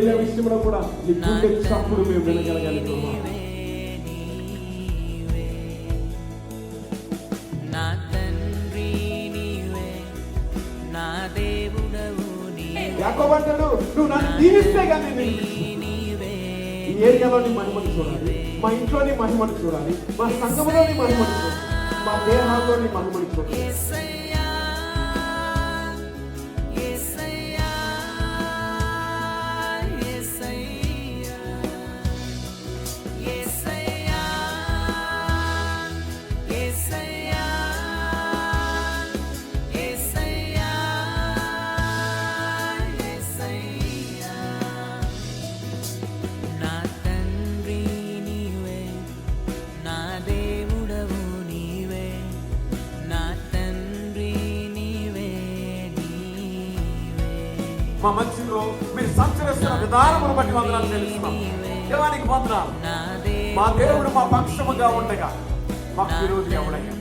హల్లెలూయా విషయంలో కూడా నీ గుండె చప్పుడు మేము వినగలగాలి ప్రభా. నా తండ్రి నీవే, నా దేవుడవు నీవే. యాకోబు అంటాడు, నువ్వు నన్ను దీవిస్తే కానీ ఈ ఏరియాలో నీ మహిమను చూడాలి, మా ఇంట్లోని మహిమను చూడాలి, మా సంఘంలోని మహిమను చూడాలి, మా దేహాల్లోని మహిమను చూడాలి. మా మధ్యలో మీరు సంచరిస్తున్న విధానమును బట్టి వందనాలు తెలుస్తున్నాం. దేవానికి వందనాలు. మా దేవుడు మా పక్షముగా ఉండగా మాకు విరోధి ఎవడయ్యా?